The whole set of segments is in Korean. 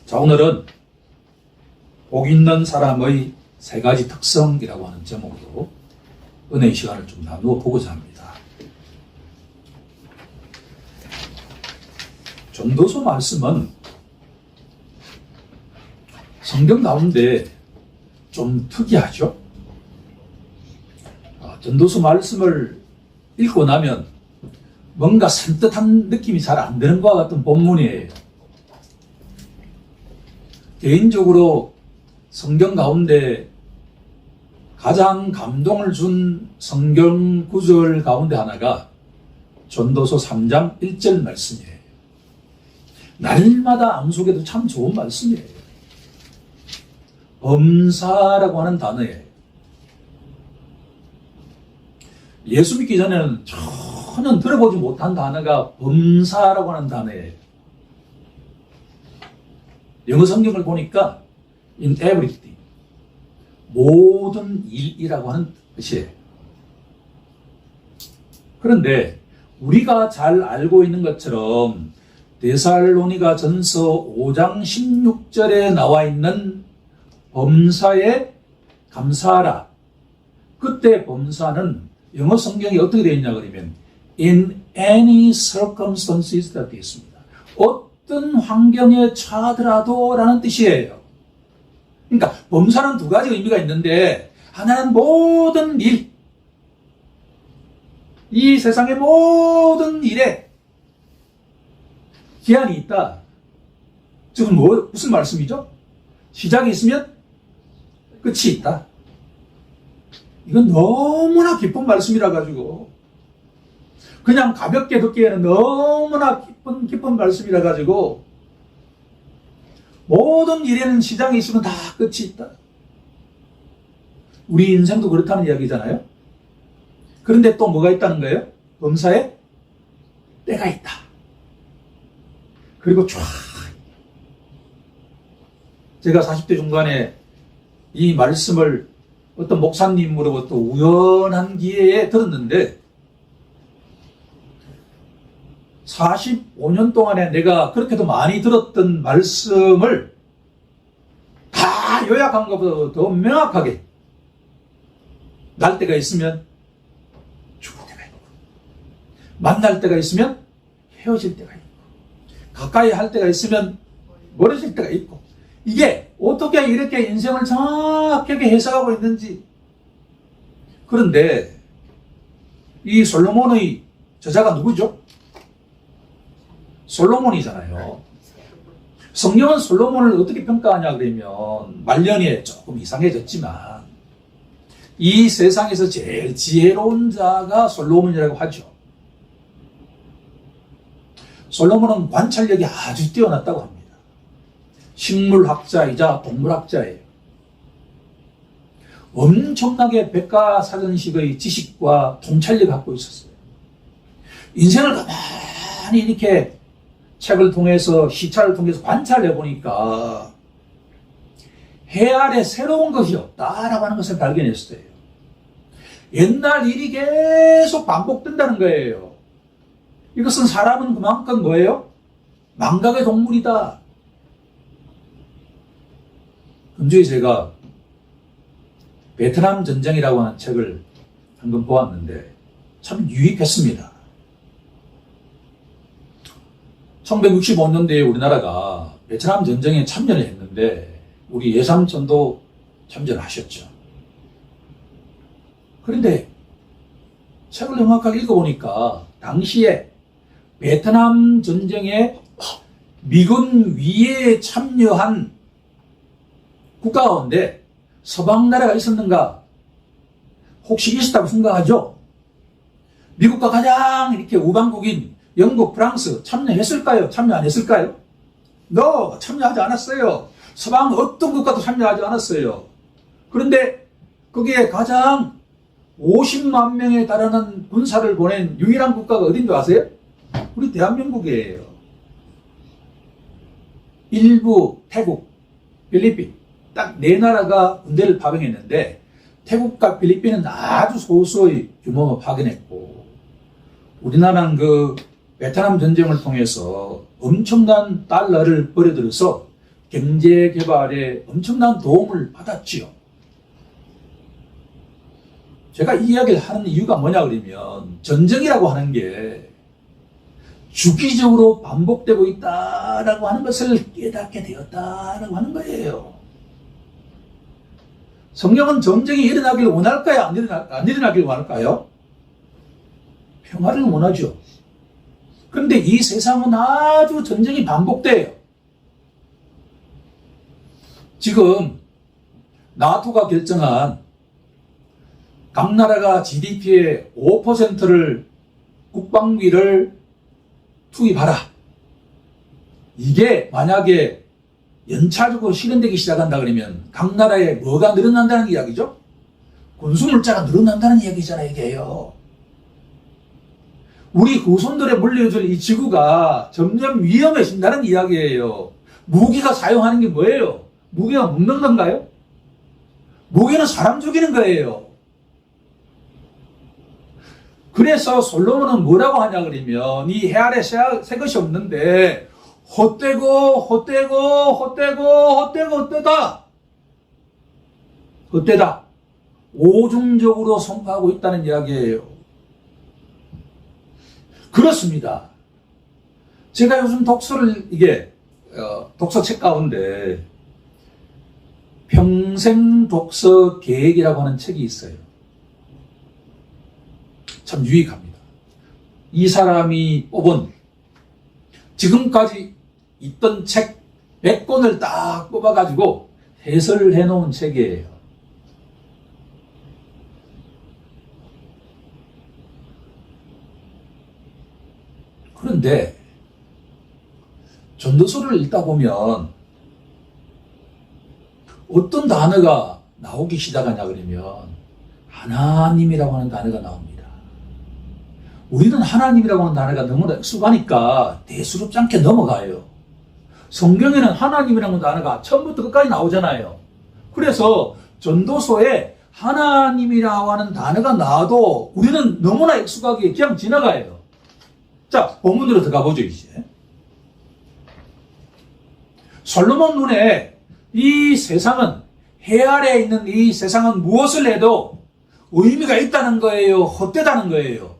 자, 오늘은 복 있는 사람의 세 가지 특성이라고 하는 제목으로 은혜의 시간을 좀 나누어 보고자 합니다. 전도서 말씀은 성경 가운데 좀 특이하죠? 전도서 말씀을 읽고 나면 뭔가 산뜻한 느낌이 잘 안 드는 것과 같은 본문이에요. 개인적으로 성경 가운데 가장 감동을 준 성경 구절 가운데 하나가 전도서 3장 1절 말씀이에요. 날마다 암송해도 참 좋은 말씀이에요. 범사라고 하는 단어예요. 예수 믿기 전에는 전혀 들어보지 못한 단어가 범사라고 하는 단어예요. 영어 성경을 보니까 in everything, 모든 일이라고 하는 뜻이에요. 그런데 우리가 잘 알고 있는 것처럼 데살로니가 전서 5장 16절에 나와 있는 범사에 감사하라. 그때 범사는 영어 성경이 어떻게 되어 있냐 그러면 in any circumstances that 되어 있습니다. 어떤 환경에 처하더라도 라는 뜻이에요. 그러니까 범사는 두 가지 의미가 있는데 하나는 모든 일, 이 세상의 모든 일에 기한이 있다. 지금 무슨 말씀이죠? 시작이 있으면 끝이 있다. 이건 너무나 깊은 말씀이라 가지고 그냥 가볍게 듣기에는 너무나 깊은 말씀이라 가지고 모든 일에는 시작이 있으면 다 끝이 있다. 우리 인생도 그렇다는 이야기잖아요. 그런데 또 뭐가 있다는 거예요? 범사에 때가 있다. 그리고 쫙 제가 40대 중반에 이 말씀을 어떤 목사님으로부터 우연한 기회에 들었는데 45년 동안에 내가 그렇게도 많이 들었던 말씀을 다 요약한 것보다 더 명확하게 날 때가 있으면 죽을 때가 있고 만날 때가 있으면 헤어질 때가 있고 가까이 할 때가 있으면 멀어질 때가 있고 이게 어떻게 이렇게 인생을 정확하게 해석하고 있는지. 그런데 이 솔로몬의 저자가 누구죠? 솔로몬이잖아요. 성경은 솔로몬을 어떻게 평가하냐 그러면 말년에 조금 이상해졌지만 이 세상에서 제일 지혜로운 자가 솔로몬이라고 하죠. 솔로몬은 관찰력이 아주 뛰어났다고 합니다. 식물학자이자 동물학자예요. 엄청나게 백과사전식의 지식과 통찰력을 갖고 있었어요. 인생을 가만히 이렇게 책을 통해서 시차를 통해서 관찰해 보니까 해 아래 새로운 것이 없다라고 하는 것을 발견했어요. 옛날 일이 계속 반복된다는 거예요. 이것은 사람은 그만큼 뭐예요? 망각의 동물이다. 금주에 제가 베트남 전쟁이라고 하는 책을 한번 보았는데 참 유익했습니다. 1965년도에 우리나라가 베트남 전쟁에 참여를 했는데 우리 예삼촌도 참전을 하셨죠. 그런데 책을 정확하게 읽어보니까 당시에 베트남 전쟁에 미군 위에 참여한 국가 가운데 서방 나라가 있었는가? 혹시 있었다고 생각하죠? 미국과 가장 이렇게 우방국인 영국, 프랑스 참여했을까요? 참여 안 했을까요? No, 참여하지 않았어요. 서방 어떤 국가도 참여하지 않았어요. 그런데 거기에 가장 50만 명에 달하는 군사를 보낸 유일한 국가가 어딘 줄 아세요? 우리 대한민국이에요. 일부 태국, 필리핀 딱 네 나라가 군대를 파병했는데 태국과 필리핀은 아주 소수의 규모만 파견했고 우리나라는 그 베트남 전쟁을 통해서 엄청난 달러를 벌여들여서 경제 개발에 엄청난 도움을 받았지요. 제가 이 이야기를 하는 이유가 뭐냐 그러면 전쟁이라고 하는 게 주기적으로 반복되고 있다라고 하는 것을 깨닫게 되었다라고 하는 거예요. 성령은 전쟁이 일어나기를 원할까요? 안 일어나기를 원할까요? 평화를 원하죠. 그런데 이 세상은 아주 전쟁이 반복돼요. 지금 나토가 결정한 각 나라가 GDP의 5%를 국방비를 투입하라. 이게 만약에 연차적으로 실현되기 시작한다 그러면 각 나라에 뭐가 늘어난다는 이야기죠? 군수물자가 늘어난다는 이야기잖아요, 이게요. 우리 후손들에 물려줄 이 지구가 점점 위험해진다는 이야기예요. 무기가 사용하는 게 뭐예요? 무기가 먹는 건가요? 무기는 사람 죽이는 거예요. 그래서 솔로몬은 뭐라고 하냐 그러면 이 해 아래 새 것이 없는데 헛되다. 오중적으로 선포하고 있다는 이야기예요. 그렇습니다. 제가 요즘 독서책 가운데 평생 독서 계획이라고 하는 책이 있어요. 참 유익합니다. 이 사람이 뽑은 지금까지 있던 책 100권을 딱 뽑아가지고 해설을 해놓은 책이에요. 그런데 전도서를 읽다 보면 어떤 단어가 나오기 시작하냐 그러면 하나님이라고 하는 단어가 나옵니다. 우리는 하나님이라고 하는 단어가 너무나 익숙하니까 대수롭지 않게 넘어가요. 성경에는 하나님이라는 단어가 처음부터 끝까지 나오잖아요. 그래서 전도서에 하나님이라고 하는 단어가 나와도 우리는 너무나 익숙하게 그냥 지나가요. 자, 본문으로 들어가 보죠, 이제. 솔로몬 눈에 이 세상은, 해 아래에 있는 이 세상은 무엇을 해도 의미가 있다는 거예요? 헛되다는 거예요?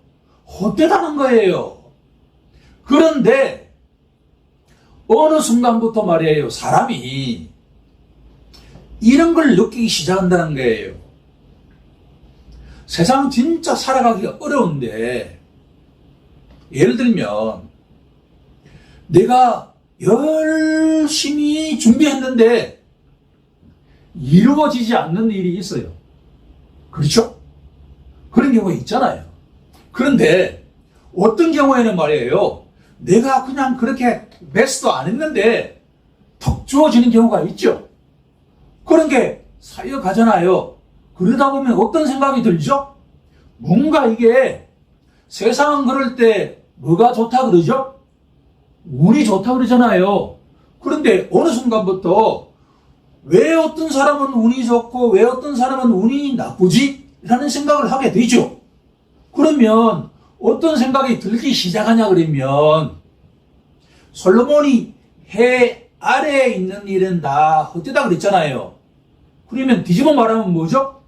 헛되다는 거예요. 그런데 어느 순간부터 말이에요, 사람이 이런 걸 느끼기 시작한다는 거예요. 세상 진짜 살아가기가 어려운데, 예를 들면 내가 열심히 준비했는데 이루어지지 않는 일이 있어요. 그렇죠? 그런 경우가 있잖아요. 그런데 어떤 경우에는 말이에요, 내가 그냥 그렇게 베스트 안 했는데 턱 주어지는 경우가 있죠. 그런 게 쌓여가잖아요. 그러다 보면 어떤 생각이 들죠? 뭔가 이게 세상은 그럴 때 뭐가 좋다 그러죠? 운이 좋다 그러잖아요. 그런데 어느 순간부터 왜 어떤 사람은 운이 좋고 왜 어떤 사람은 운이 나쁘지? 라는 생각을 하게 되죠. 그러면 어떤 생각이 들기 시작하냐 그러면 솔로몬이 해 아래에 있는 일은 다 헛되다 그랬잖아요. 그러면 뒤집어 말하면 뭐죠?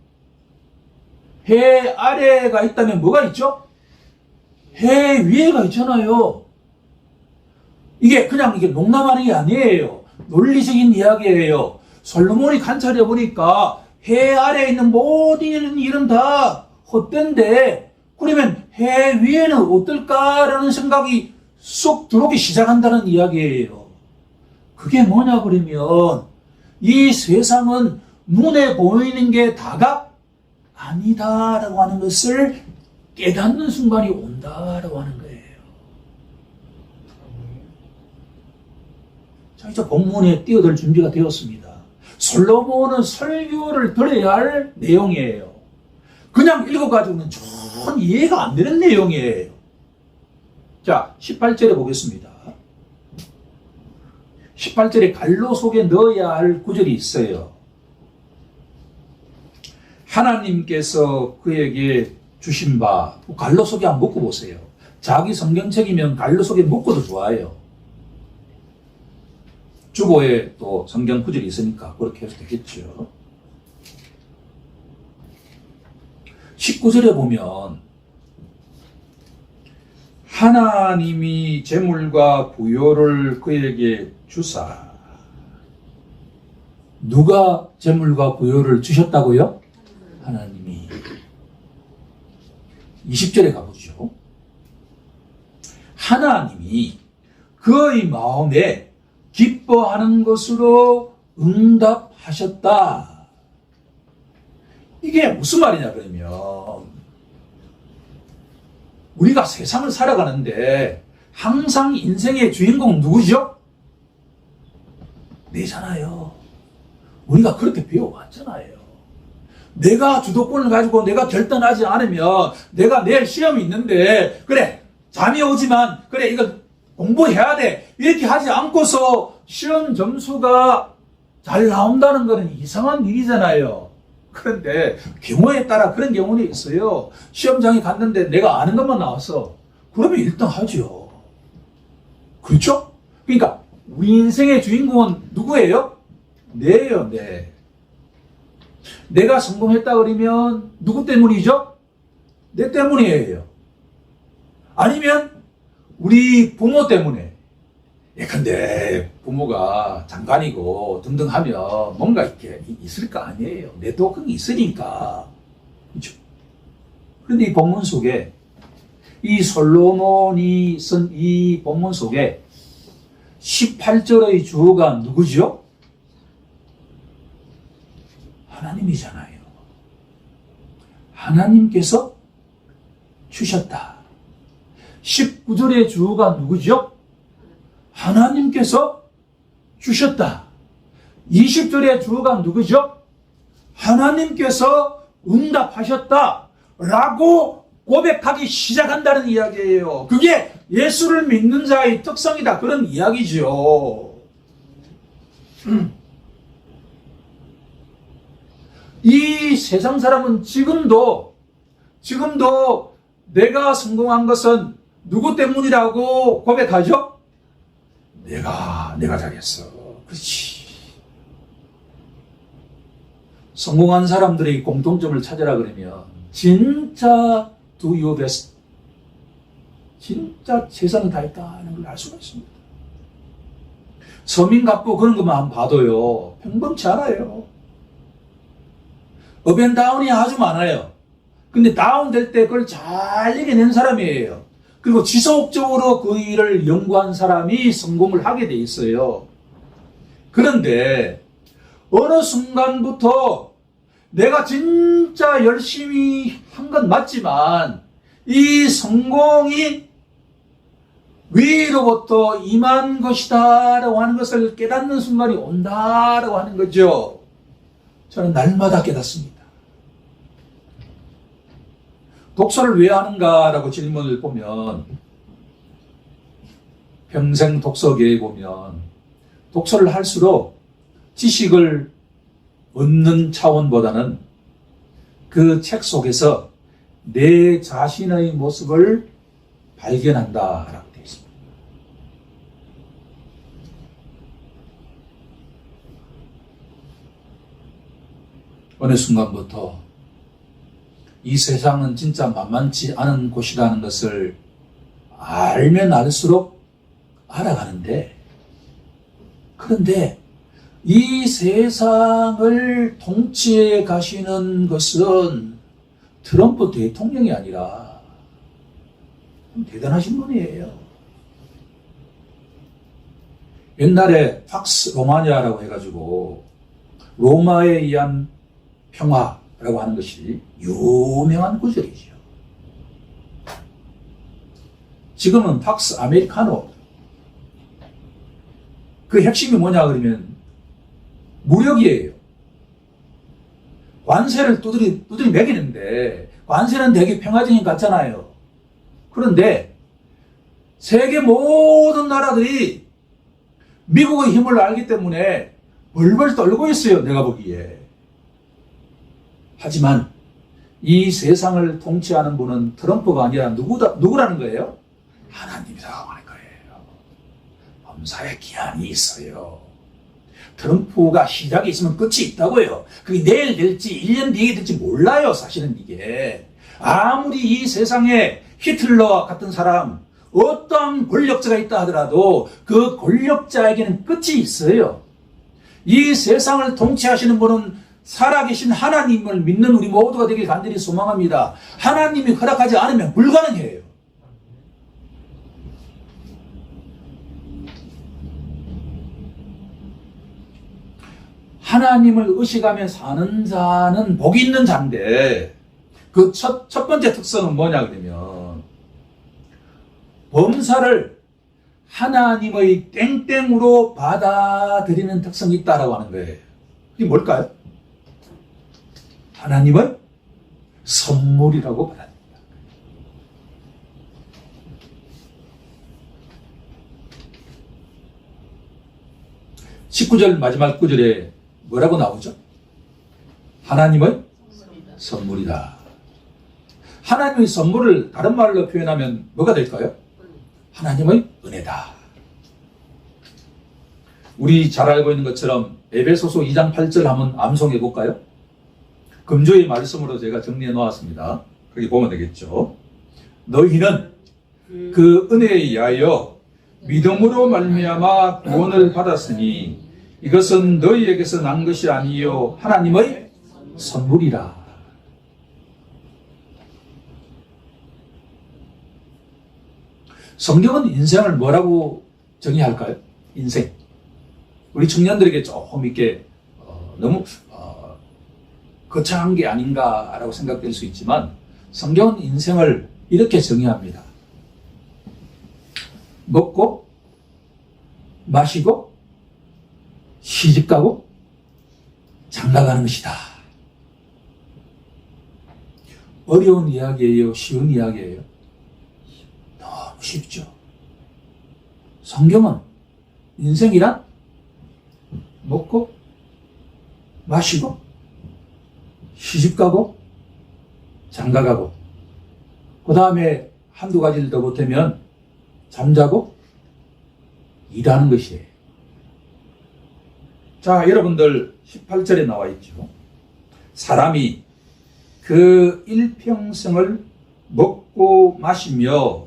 해 아래가 있다면 뭐가 있죠? 해 위에가 있잖아요. 이게 그냥 이게 농담하는 게 아니에요. 논리적인 이야기예요. 솔로몬이 관찰해 보니까 해 아래에 있는 모든 일은 다 헛된데, 그러면 해 위에는 어떨까라는 생각이 쏙 들어오기 시작한다는 이야기예요. 그게 뭐냐 그러면 이 세상은 눈에 보이는 게 다가 아니다라고 하는 것을 깨닫는 순간이 온다라고 하는 거예요. 자, 이제 본문에 뛰어들 준비가 되었습니다. 솔로몬은 설교를 들어야 할 내용이에요. 그냥 읽어가지고는 전 이해가 안 되는 내용이에요. 자, 18절에 보겠습니다. 18절에 갈로 속에 넣어야 할 구절이 있어요. 하나님께서 그에게 주신 바, 갈로 속에 한번 묶어 보세요. 자기 성경책이면 갈로 속에 묶어도 좋아요. 주보에 또 성경 구절이 있으니까 그렇게 해도 되겠죠. 19절에 보면 하나님이 재물과 부요를 그에게 주사. 누가 재물과 부요를 주셨다고요? 하나님이. 20절에 가보죠. 하나님이 그의 마음에 기뻐하는 것으로 응답하셨다. 이게 무슨 말이냐 그러면 우리가 세상을 살아가는데 항상 인생의 주인공은 누구죠? 내잖아요. 우리가 그렇게 배워왔잖아요. 내가 주도권을 가지고 내가 결단하지 않으면 내가 내일 시험이 있는데 그래 잠이 오지만 그래 이거 공부해야 돼 이렇게 하지 않고서 시험 점수가 잘 나온다는 것은 이상한 일이잖아요. 그런데 경우에 따라 그런 경우는 있어요. 시험장에 갔는데 내가 아는 것만 나왔어. 그러면 1등 하죠. 그렇죠? 그러니까 우리 인생의 주인공은 누구예요? 내예요, 내. 내가 성공했다 그러면 누구 때문이죠? 내 때문이에요. 아니면 우리 부모 때문에. 예컨대 부모가 장관이고 등등 하면 뭔가 이렇게 있을 거 아니에요. 내 도움이 있으니까. 그렇죠? 그런데 이 본문 속에 이 솔로몬이 쓴 이 본문 속에 18절의 주어가 누구죠? 하나님이잖아요. 하나님께서 주셨다. 19절의 주어가 누구죠? 하나님께서 주셨다. 20절의 주어가 누구죠? 하나님께서 응답하셨다. 라고 고백하기 시작한다는 이야기예요. 그게 예수를 믿는 자의 특성이다. 그런 이야기죠. 이 세상 사람은 지금도 내가 성공한 것은 누구 때문이라고 고백하죠? 내가 잘했어. 그렇지. 성공한 사람들의 공통점을 찾으라 그러면 진짜 do your best. 진짜 최선을 다했다는 걸 알 수가 있습니다. 서민갑부 그런 것만 한번 봐도요. 평범치 않아요. 업앤다운이 아주 많아요. 근데 다운될 때 그걸 잘 이겨낸 사람이에요. 그리고 지속적으로 그 일을 연구한 사람이 성공을 하게 돼 있어요. 그런데 어느 순간부터 내가 진짜 열심히 한 건 맞지만 이 성공이 위로부터 임한 것이다 라고 하는 것을 깨닫는 순간이 온다라고 하는 거죠. 저는 날마다 깨닫습니다. 독서를 왜 하는가라고 질문을 보면 평생 독서계에 보면 독서를 할수록 지식을 얻는 차원보다는 그 책 속에서 내 자신의 모습을 발견한다라고 되어 있습니다. 어느 순간부터 이 세상은 진짜 만만치 않은 곳이라는 것을 알면 알수록 알아가는데, 그런데 이 세상을 통치해 가시는 것은 트럼프 대통령이 아니라 대단하신 분이에요. 옛날에 팍스 로마니아라고 해가지고 로마에 의한 평화라고 하는 것이 유명한 구절이죠. 지금은 팍스 아메리카노. 그 핵심이 뭐냐 그러면 무력이에요. 관세를 두드리 매기는데 관세는 되게 평화적인 것 같잖아요. 그런데 세계 모든 나라들이 미국의 힘을 알기 때문에 벌벌 떨고 있어요. 내가 보기에. 하지만 이 세상을 통치하는 분은 트럼프가 아니라 누구라는 거예요? 하나님이라고 하는 거예요. 범사에 기한이 있어요. 트럼프가 시작이 있으면 끝이 있다고요. 그게 내일 될지 1년 뒤에 될지 몰라요. 사실은 이게. 아무리 이 세상에 히틀러와 같은 사람, 어떤 권력자가 있다 하더라도 그 권력자에게는 끝이 있어요. 이 세상을 통치하시는 분은 살아계신 하나님을 믿는 우리 모두가 되길 간절히 소망합니다. 하나님이 허락하지 않으면 불가능해요. 하나님을 의식하며 사는 자는 복이 있는 자인데 그 첫 번째 특성은 뭐냐 그러면 범사를 하나님의 땡땡으로 받아들이는 특성이 있다라고 하는 거예요. 이게 뭘까요? 하나님의 선물이라고 받아들인다. 19절 마지막 구절에 뭐라고 나오죠? 하나님의 선물이다. 하나님의 선물을 다른 말로 표현하면 뭐가 될까요? 하나님의 은혜다. 우리 잘 알고 있는 것처럼 에베소서 2장 8절 한번 암송해 볼까요? 금조의 말씀으로 제가 정리해 놓았습니다. 거기 보면 되겠죠. 너희는 그 은혜에 의하여 믿음으로 말미암아 구원을 받았으니 이것은 너희에게서 난 것이 아니요 하나님의 선물이라. 성경은 인생을 뭐라고 정의할까요? 인생. 우리 청년들에게 조금 이렇게 너무 거창한 게 아닌가라고 생각될 수 있지만 성경은 인생을 이렇게 정의합니다. 먹고 마시고 시집가고 장가가는 것이다. 어려운 이야기예요? 쉬운 이야기예요? 너무 쉽죠. 성경은 인생이란 먹고 마시고 시집가고 장가가고 그 다음에 한두 가지를 더 보태면 잠자고 일하는 것이에요. 자, 여러분들 18절에 나와 있죠. 사람이 그 일평생을 먹고 마시며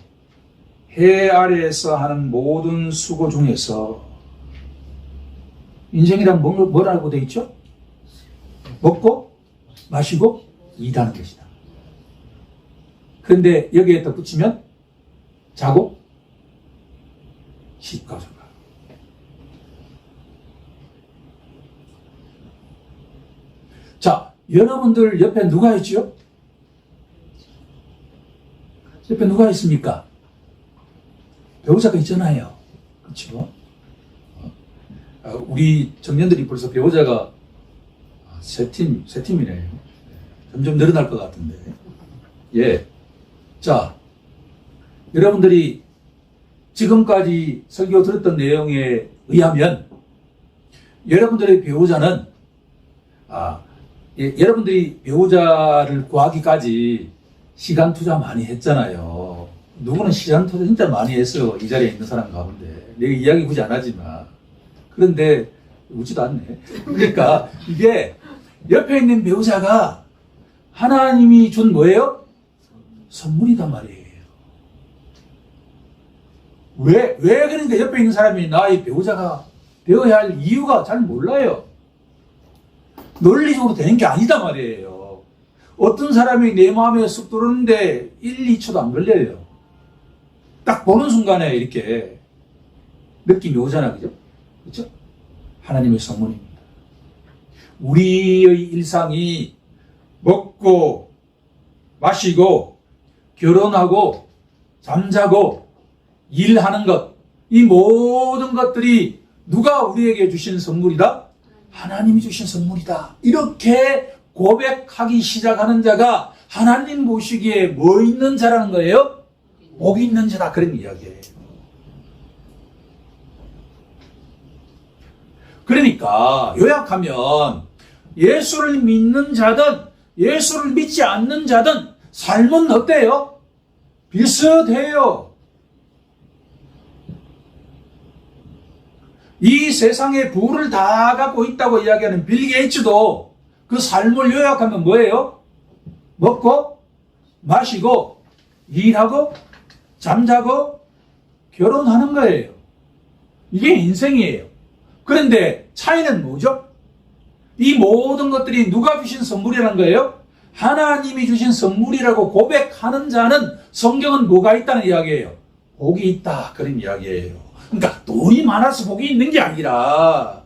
해 아래에서 하는 모든 수고 중에서 인생이란 뭐라고 되어 있죠? 먹고 마시고 일하는 것이다. 그런데 여기에 덧붙이면 자고 시집가고 장가. 자, 여러분들 옆에 누가 있죠? 옆에 누가 있습니까? 배우자가 있잖아요. 그렇죠? 우리 청년들이 벌써 배우자가 세 팀이네요. 점점 늘어날 것 같은데. 예. 자, 여러분들이 지금까지 설교 들었던 내용에 의하면 여러분들의 배우자는 여러분들이 배우자를 구하기까지 시간 투자 많이 했잖아요. 누구는 시간 투자 진짜 많이 했어요. 이 자리에 있는 사람 가운데. 내가 이야기 굳이 안 하지만. 그런데 웃지도 않네. 그러니까 이게 옆에 있는 배우자가 하나님이 준 뭐예요? 선물이단 말이에요. 왜 그러니까 옆에 있는 사람이 나의 배우자가 되어야 할 이유가 잘 몰라요. 논리적으로 되는 게 아니다 말이에요. 어떤 사람이 내 마음에 쑥 들어오는데 1, 2초도 안 걸려요. 딱 보는 순간에 이렇게 느낌이 오잖아. 그죠? 그렇죠? 하나님의 선물입니다. 우리의 일상이 먹고 마시고 결혼하고 잠자고 일하는 것, 이 모든 것들이 누가 우리에게 주신 선물이다? 하나님이 주신 선물이다. 이렇게 고백하기 시작하는 자가 하나님 보시기에 뭐 있는 자라는 거예요? 복이 있는 자다. 그런 이야기예요. 그러니까 요약하면 예수를 믿는 자든 예수를 믿지 않는 자든 삶은 어때요? 비슷해요. 이 세상에 부를 다 갖고 있다고 이야기하는 빌 게이츠도 그 삶을 요약하면 뭐예요? 먹고 마시고 일하고 잠자고 결혼하는 거예요. 이게 인생이에요. 그런데 차이는 뭐죠? 이 모든 것들이 누가 주신 선물이라는 거예요? 하나님이 주신 선물이라고 고백하는 자는 성경은 뭐가 있다는 이야기예요? 복이 있다, 그런 이야기예요. 그러니까 돈이 많아서 복이 있는 게 아니라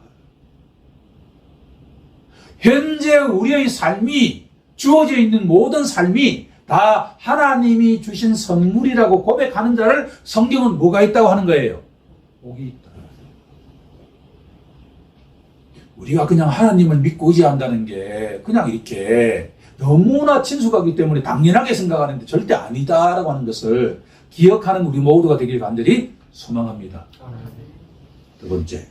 현재 우리의 삶이 주어져 있는 모든 삶이 다 하나님이 주신 선물이라고 고백하는 자를 성경은 뭐가 있다고 하는 거예요? 복이 있다. 우리가 그냥 하나님을 믿고 의지한다는 게 그냥 이렇게 너무나 친숙하기 때문에 당연하게 생각하는데 절대 아니다라고 하는 것을 기억하는 우리 모두가 되길 간절히 소망합니다. 두 번째,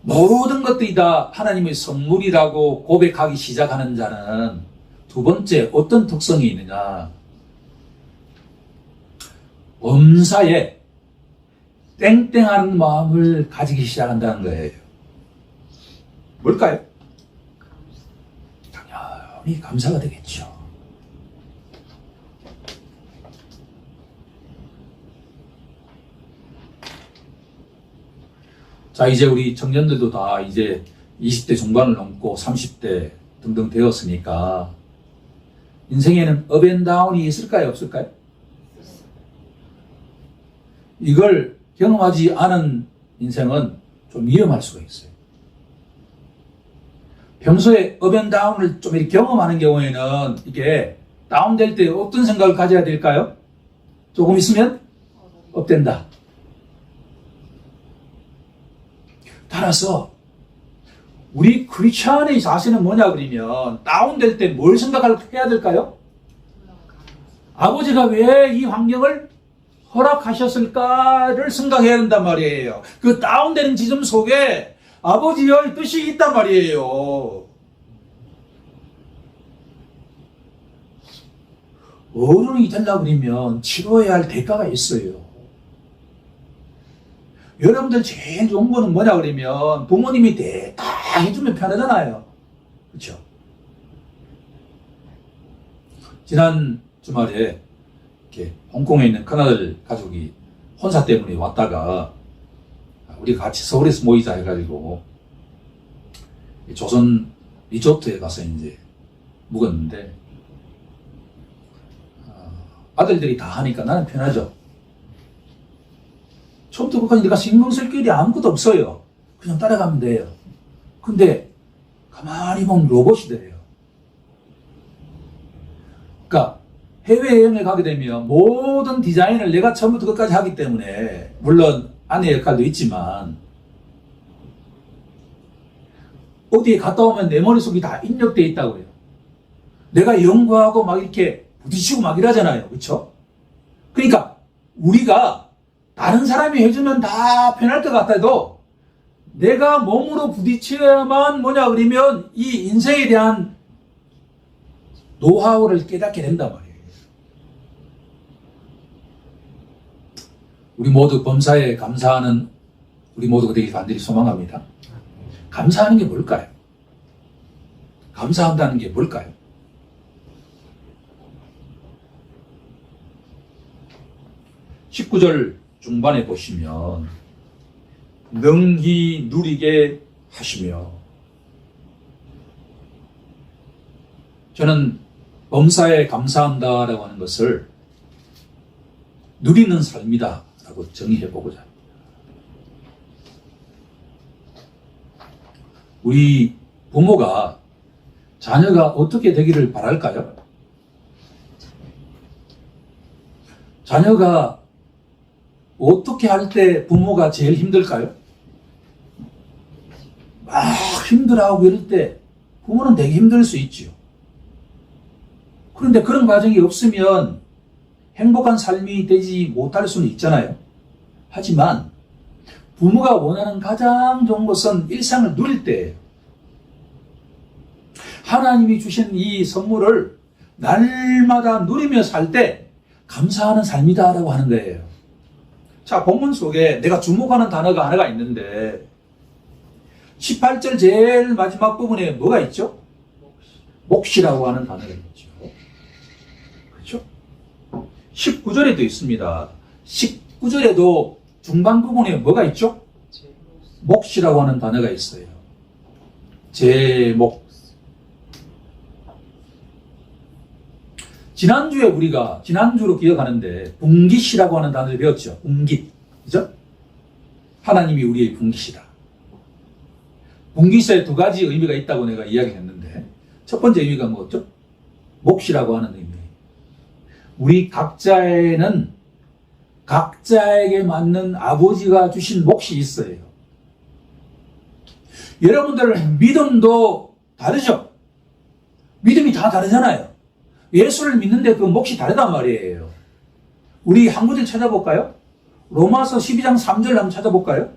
모든 것들이 다 하나님의 선물이라고 고백하기 시작하는 자는 두 번째 어떤 특성이 있느냐? 범사에 땡땡한 마음을 가지기 시작한다는 거예요. 뭘까요? 당연히 감사가 되겠죠. 자, 이제 우리 청년들도 다 이제 20대 중반을 넘고 30대 등등 되었으니까 인생에는 업앤다운이 있을까요? 없을까요? 이걸 경험하지 않은 인생은 좀 위험할 수가 있어요. 평소에 업앤다운을 좀 이렇게 경험하는 경우에는 이게 다운될 때 어떤 생각을 가져야 될까요? 조금 있으면 업된다. 따라서 우리 크리스찬의 자세는 뭐냐 그러면 다운될 때 뭘 생각해야 될까요? 아버지가 왜 이 환경을 허락하셨을까를 생각해야 된단 말이에요. 그 다운되는 지점 속에 아버지의 뜻이 있단 말이에요. 어른이 되려고 그러면 치러야 할 대가가 있어요. 여러분들 제일 좋은 거는 뭐냐 그러면 부모님이 다 해주면 편하잖아요. 그렇죠? 지난 주말에 이렇게 홍콩에 있는 큰아들 가족이 혼사 때문에 왔다가 우리 같이 서울에서 모이자 해가지고 조선 리조트에 가서 이제 묵었는데 아들들이 다 하니까 나는 편하죠. 처음부터 끝까지 내가 신경 쓸 길이 아무것도 없어요. 그냥 따라가면 돼요. 근데 가만히 보면 로봇이 돼요. 그러니까 해외여행을 가게 되면 모든 디자인을 내가 처음부터 끝까지 하기 때문에 물론 아내 역할도 있지만 어디에 갔다 오면 내 머릿속이 다 입력되어 있다고 해요. 내가 연구하고 막 이렇게 부딪히고 막 이러잖아요. 그렇죠? 그러니까 우리가 다른 사람이 해주면 다 편할 것 같아도 내가 몸으로 부딪혀야만 뭐냐 그러면 이 인생에 대한 노하우를 깨닫게 된단 말이에요. 우리 모두 범사에 감사하는 우리 모두가 되길 간절히 소망합니다. 감사하는 게 뭘까요? 감사한다는 게 뭘까요? (19절) 중반에 보시면 능히 누리게 하시며, 저는 범사에 감사한다라고 하는 것을 누리는 삶이다 라고 정의해보고자 합니다. 우리 부모가 자녀가 어떻게 되기를 바랄까요? 자녀가 어떻게 할 때 부모가 제일 힘들까요? 막 힘들어하고 이럴 때 부모는 되게 힘들 수 있죠. 그런데 그런 과정이 없으면 행복한 삶이 되지 못할 수는 있잖아요. 하지만 부모가 원하는 가장 좋은 것은 일상을 누릴 때예요. 하나님이 주신 이 선물을 날마다 누리며 살 때 감사하는 삶이다라고 하는 거예요. 자, 본문 속에 내가 주목하는 단어가 하나가 있는데 18절 제일 마지막 부분에 뭐가 있죠? 몫이라고 하는 단어가 있죠. 그렇죠? 19절에도 있습니다. 19절에도 중반 부분에 뭐가 있죠? 몫이라고 하는 단어가 있어요. 제목. 지난주로 기억하는데 분깃이라고 하는 단어를 배웠죠. 분깃. 그죠? 하나님이 우리의 분깃이다. 분깃에 두 가지 의미가 있다고 내가 이야기했는데 첫 번째 의미가 뭐였죠? 몫이라고 하는 의미. 우리 각자에는 각자에게 맞는 아버지가 주신 몫이 있어요. 여러분들 믿음도 다르죠? 믿음이 다 다르잖아요. 예수를 믿는데 그 몫이 다르단 말이에요. 우리 한 구절 찾아볼까요? 로마서 12장 3절 한번 찾아볼까요?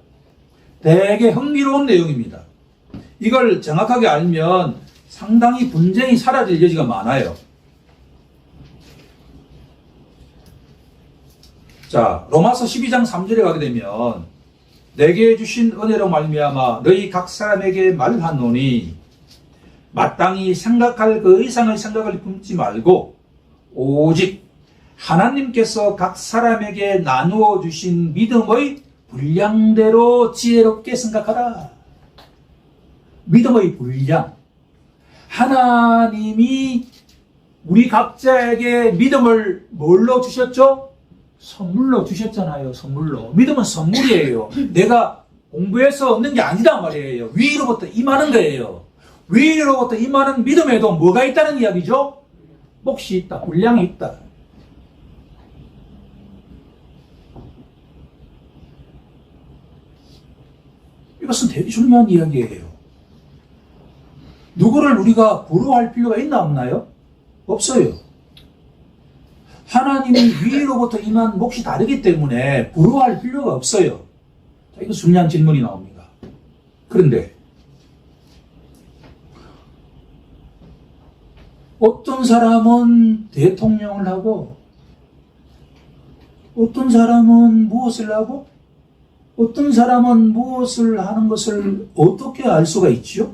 되게 흥미로운 내용입니다. 이걸 정확하게 알면 상당히 분쟁이 사라질 여지가 많아요. 자, 로마서 12장 3절에 가게 되면 내게 주신 은혜로 말미암아 너희 각 사람에게 말하노니 마땅히 생각할 그 이상의 생각을 품지 말고 오직 하나님께서 각 사람에게 나누어 주신 믿음의 분량대로 지혜롭게 생각하라. 믿음의 분량. 하나님이 우리 각자에게 믿음을 뭘로 주셨죠? 선물로 주셨잖아요. 선물로. 믿음은 선물이에요. 내가 공부해서 얻는 게 아니란 말이에요. 위로부터 임하는 거예요. 위로부터 임하는 믿음에도 뭐가 있다는 이야기죠? 몫이 있다. 분량이 있다. 이것은 되게 중요한 이야기예요. 누구를 우리가 부러워할 필요가 있나 없나요? 없어요. 하나님이 위로부터 임한 몫이 다르기 때문에 부러워할 필요가 없어요. 자, 이거 중요한 질문이 나옵니다. 그런데 어떤 사람은 대통령을 하고 어떤 사람은 무엇을 하고 어떤 사람은 무엇을 하는 것을 어떻게 알 수가 있지요?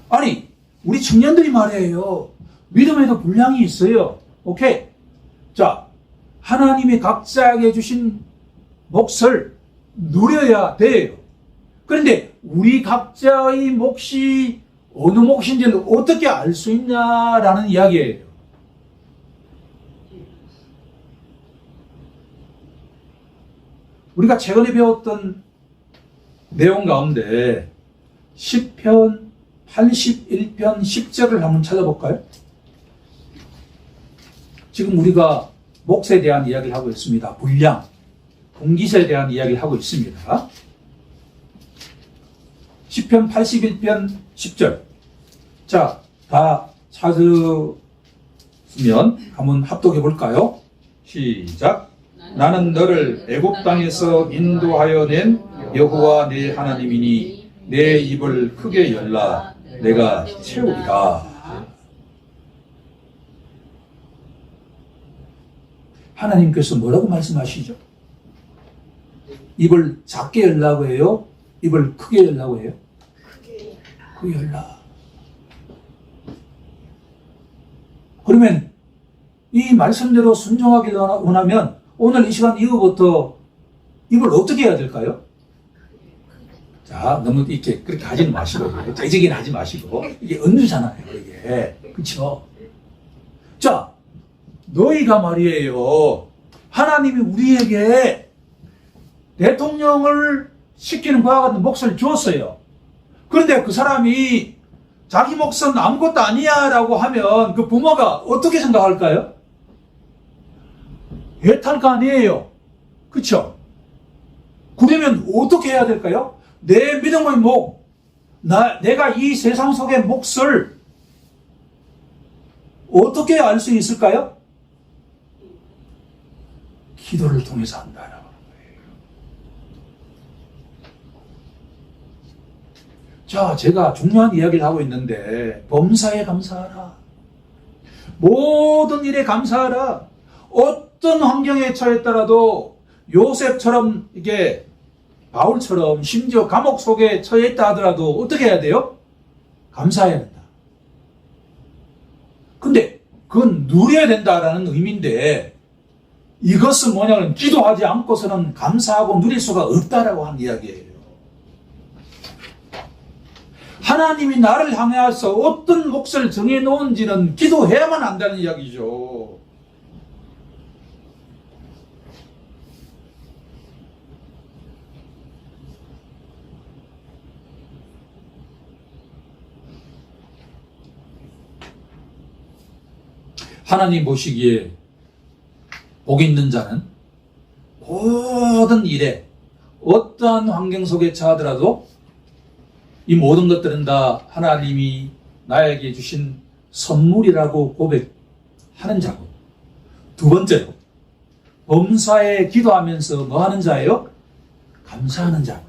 아니, 우리 청년들이 말이에요. 믿음에도 분량이 있어요. 오케이. 자, 하나님이 각자에게 주신 몫을 누려야 돼요. 그런데 우리 각자의 몫이 어느 몫인지를 어떻게 알 수 있냐라는 이야기예요. 우리가 최근에 배웠던 내용 가운데 시편 81편 10절을 한번 찾아볼까요? 지금 우리가 몫에 대한 이야기를 하고 있습니다. 분량, 분깃에 대한 이야기를 하고 있습니다. 시편 81편 10절. 자, 다 찾으면 한번 합독해 볼까요? 시작. 나는 너를 애굽 땅에서 인도하여 낸 여호와 내 하나님이니 내 입을 크게 열라 내가 채우리라. 하나님께서 뭐라고 말씀하시죠? 입을 작게 열라고 해요? 입을 크게 열라고 해요? 크게 열라. 그러면 이 말씀대로 순종하기를 원하면 오늘 이 시간 이후부터 입을 어떻게 해야 될까요? 자, 너무 이렇게 그렇게 하지는 마시고, 재직이나 하지 마시고, 이게 은주잖아요, 이게. 그쵸? 자, 너희가 말이에요. 하나님이 우리에게 대통령을 시키는 바와 같은 몫을 주었어요. 그런데 그 사람이 자기 몫은 아무것도 아니야 라고 하면 그 부모가 어떻게 생각할까요? 애탈 거 아니에요. 그쵸? 그러면 어떻게 해야 될까요? 내 믿음의 몫, 내가 이 세상 속의 몫을 어떻게 알 수 있을까요? 기도를 통해서 한다라고 하는 거예요. 자, 제가 중요한 이야기를 하고 있는데 범사에 감사하라. 모든 일에 감사하라. 어떤 환경에 처했더라도 요셉처럼 이게 바울처럼 심지어 감옥 속에 처해 있다 하더라도 어떻게 해야 돼요? 감사해야 된다. 근데 그건 누려야 된다라는 의미인데 이것은 뭐냐면 기도하지 않고서는 감사하고 누릴 수가 없다라고 하는 이야기예요. 하나님이 나를 향해서 어떤 몫을 정해놓은지는 기도해야만 한다는 이야기죠. 하나님 보시기에 복 있는 자는 모든 일에 어떠한 환경 속에 처하더라도 이 모든 것들은 다 하나님이 나에게 주신 선물이라고 고백하는 자고, 두 번째로 범사에 기도하면서 뭐 하는 자예요? 감사하는 자.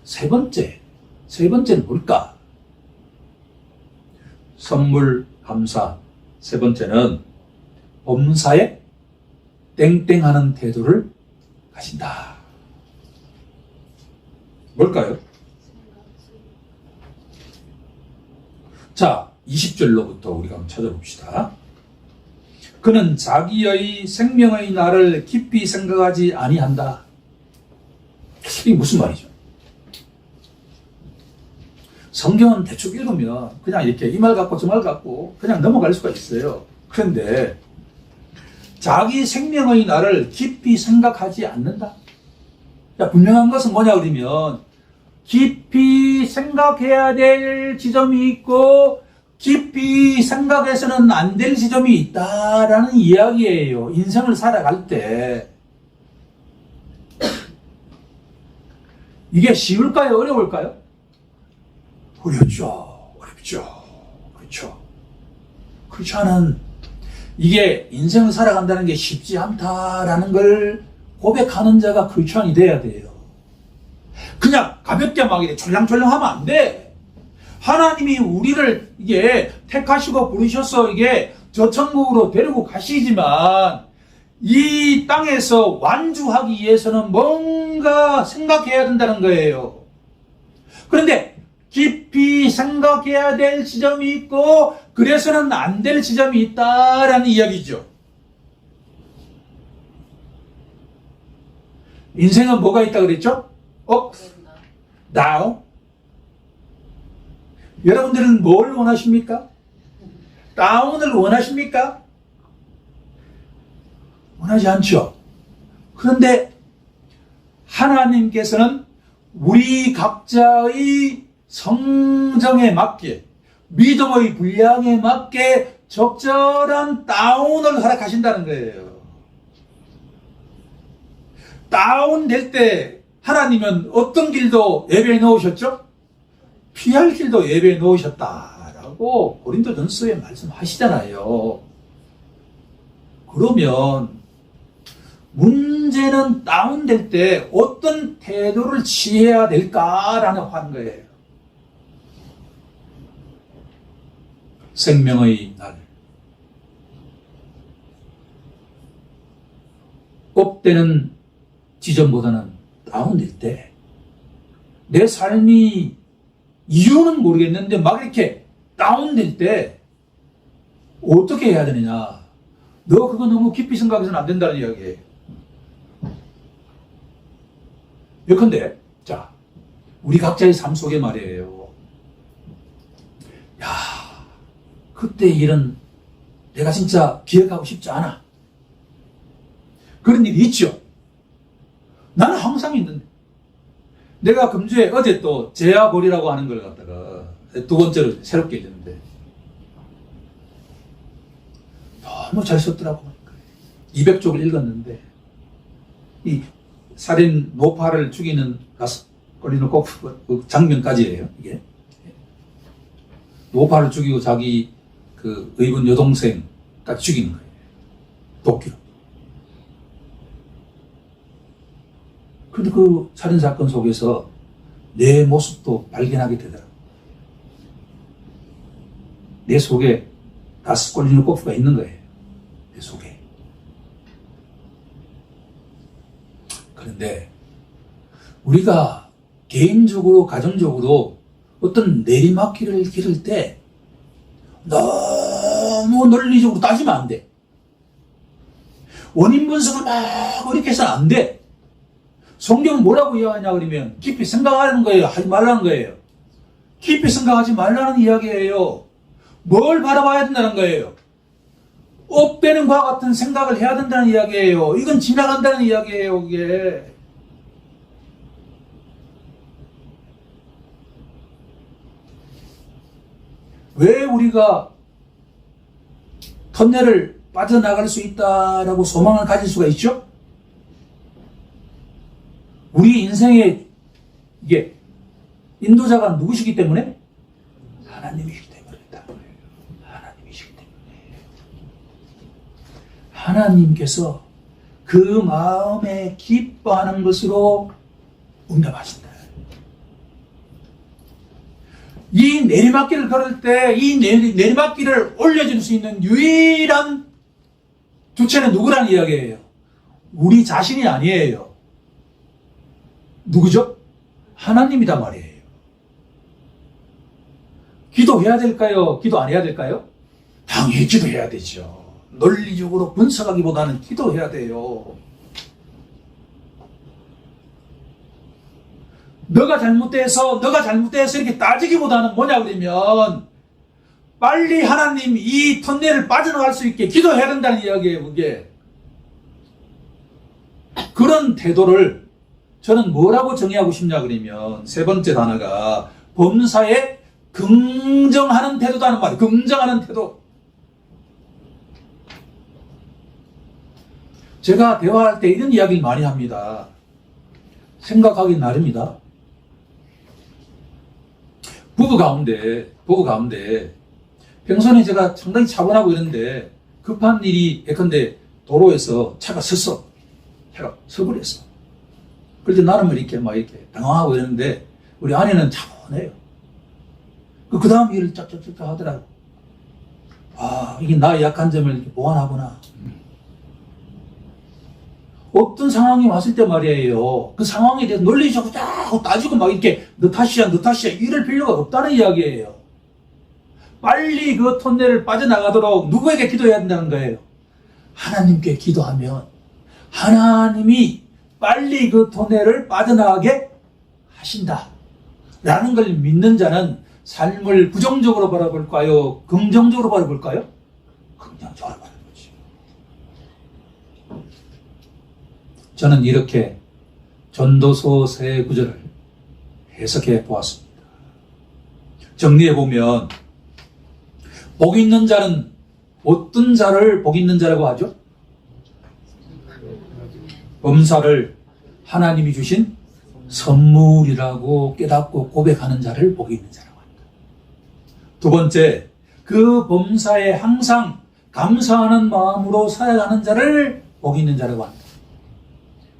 세 번째는 뭘까? 선물, 감사. 세 번째는 범사에 땡땡하는 태도를 가진다. 뭘까요? 자, 20절로부터 우리가 한번 찾아봅시다. 그는 자기의 생명의 날을 깊이 생각하지 아니한다. 이게 무슨 말이죠? 성경은 대충 읽으면 그냥 이렇게 이 말 갖고 저 말 갖고 그냥 넘어갈 수가 있어요. 그런데 자기 생명의 날을 깊이 생각하지 않는다. 자, 분명한 것은 뭐냐 그러면 깊이 생각해야 될 지점이 있고 깊이 생각해서는 안 될 지점이 있다라는 이야기예요. 인생을 살아갈 때. 이게 쉬울까요? 어려울까요? 어렵죠. 그렇죠. 그렇지 않은 이게 인생을 살아간다는 게 쉽지 않다라는 걸 고백하는 자가 크리스천이 돼야 돼요. 그냥 가볍게 막 이렇게 졸랑졸랑 하면 안 돼. 하나님이 우리를 이게 택하시고 부르셔서 이게 저 천국으로 데리고 가시지만 이 땅에서 완주하기 위해서는 뭔가 생각해야 된다는 거예요. 그런데 깊이 생각해야 될 지점이 있고 그래서는 안 될 지점이 있다라는 이야기죠. 인생은 뭐가 있다 그랬죠? up, down. 여러분들은 뭘 원하십니까? 다운을 원하십니까? 원하지 않죠. 그런데 하나님께서는 우리 각자의 성정에 맞게, 믿음의 분량에 맞게 적절한 다운을 허락하신다는 거예요. 다운될 때 하나님은 어떤 길도 예배에 넣으셨죠? 피할 길도 예배에 넣으셨다라고 고린도전서에 말씀하시잖아요. 그러면 문제는 다운될 때 어떤 태도를 취해야 될까라는 하는 거예요. 생명의 날. 업되는 지점보다는 다운될 때 내 삶이 이유는 모르겠는데 막 이렇게 다운될 때 어떻게 해야 되느냐. 너 그거 너무 깊이 생각해서는 안 된다는 이야기예요. 예컨대 자 우리 각자의 삶 속에 말이에요. 야 그때 일은 내가 진짜 기억하고 싶지 않아. 그런 일이 있죠. 나는 항상 있는데 내가 금주에 어제 또 제야볼이라고 하는 걸 갖다가 두 번째로 새롭게 읽었는데 너무 잘 썼더라고. 200쪽을 읽었는데 이 살인 노파를 죽이는 라스콜리노코프 그 장면까지예요. 이게 노파를 죽이고 자기 그 의분 여동생까지 죽이는 거예요. 도끼로. 근데 그 살인사건 속에서 내 모습도 발견하게 되더라고요. 내 속에 라스콜리노코프가 있는 거예요. 내 속에. 그런데 우리가 개인적으로, 가정적으로 어떤 내리막길을 기를 때 너무 논리적으로 따지면 안 돼. 원인 분석을 막 이렇게 해서는 안 돼. 성경은 뭐라고 이야기하냐 그러면 깊이 생각하는 거예요. 하지 말라는 거예요. 깊이 생각하지 말라는 이야기예요. 뭘 바라봐야 된다는 거예요. 업되는 것과 같은 생각을 해야 된다는 이야기예요. 이건 지나간다는 이야기예요. 이게. 왜 우리가 터널을 빠져나갈 수 있다라고 소망을 가질 수가 있죠? 우리 인생의 이게 인도자가 누구시기 때문에? 하나님이시기 때문이다. 하나님이시기 때문에. 하나님께서 그 마음에 기뻐하는 것으로 응답하신다. 이 내리막길을 걸을 때 이 내리막길을 올려줄 수 있는 유일한 주체는 누구라는 이야기예요? 우리 자신이 아니에요. 누구죠? 하나님이다 말이에요. 기도해야 될까요? 기도 안 해야 될까요? 당연히 기도해야 되죠. 논리적으로 분석하기보다는 기도해야 돼요. 너가 잘못돼서 이렇게 따지기보다는 뭐냐 그러면 빨리 하나님 이 터널을 빠져나갈 수 있게 기도해야 된다는 이야기예요. 그게. 그런 태도를 저는 뭐라고 정의하고 싶냐 그러면 세 번째 단어가 범사에 긍정하는 태도다는 말이에요. 긍정하는 태도. 제가 대화할 때 이런 이야기를 많이 합니다. 생각하기 나름이다. 부부 가운데 평소에 제가 상당히 차분하고 이런데 급한 일이 예컨대 도로에서 차가 서버렸어. 그럴 때 나는 이렇게 당황하고 이러는데 우리 아내는 차분해요. 그 다음 일을 짝짝짝 하더라고. 아, 이게 나의 약한 점을 이렇게 보완하구나. 어떤 상황이 왔을 때 말이에요. 그 상황에 대해서 논리적으로 쫙 따지고 막 이렇게 너 탓이야 이럴 필요가 없다는 이야기예요. 빨리 그 터널을 빠져나가도록 누구에게 기도해야 된다는 거예요? 하나님께 기도하면 하나님이 빨리 그 터널을 빠져나가게 하신다. 라는 걸 믿는 자는 삶을 부정적으로 바라볼까요? 긍정적으로 바라볼까요? 긍정적으로 바라볼까요? 저는 이렇게 전도서 세 구절을 해석해 보았습니다. 정리해 보면 복 있는 자는 어떤 자를 복 있는 자라고 하죠? 범사를 하나님이 주신 선물이라고 깨닫고 고백하는 자를 복 있는 자라고 합니다. 두 번째, 그 범사에 항상 감사하는 마음으로 살아가는 자를 복 있는 자라고 합니다.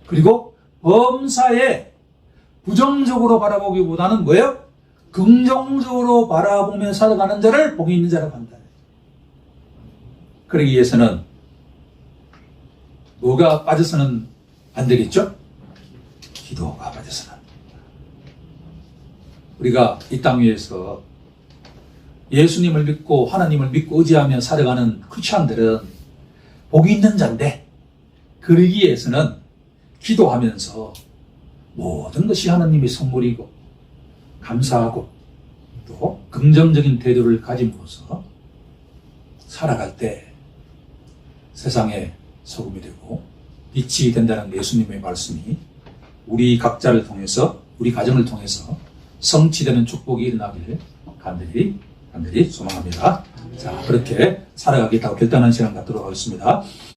그리고 범사에 부정적으로 바라보기보다는 뭐예요? 긍정적으로 바라보며 살아가는 자를 복이 있는 자라고 한다. 그러기 위해서는 뭐가 빠져서는 안 되겠죠? 기도가 빠져서는 안 됩니다. 우리가 이 땅 위에서 예수님을 믿고 하나님을 믿고 의지하며 살아가는 크리스천들은 복이 있는 자인데 그러기 위해서는 기도하면서 모든 것이 하나님의 선물이고 감사하고 또 긍정적인 태도를 가짐으로써 살아갈 때 세상에 소금이 되고 빛이 된다는 예수님의 말씀이 우리 각자를 통해서 우리 가정을 통해서 성취되는 축복이 일어나기를 간절히 소망합니다. 자, 그렇게 살아가겠다고 결단한 시간 갖도록 하겠습니다.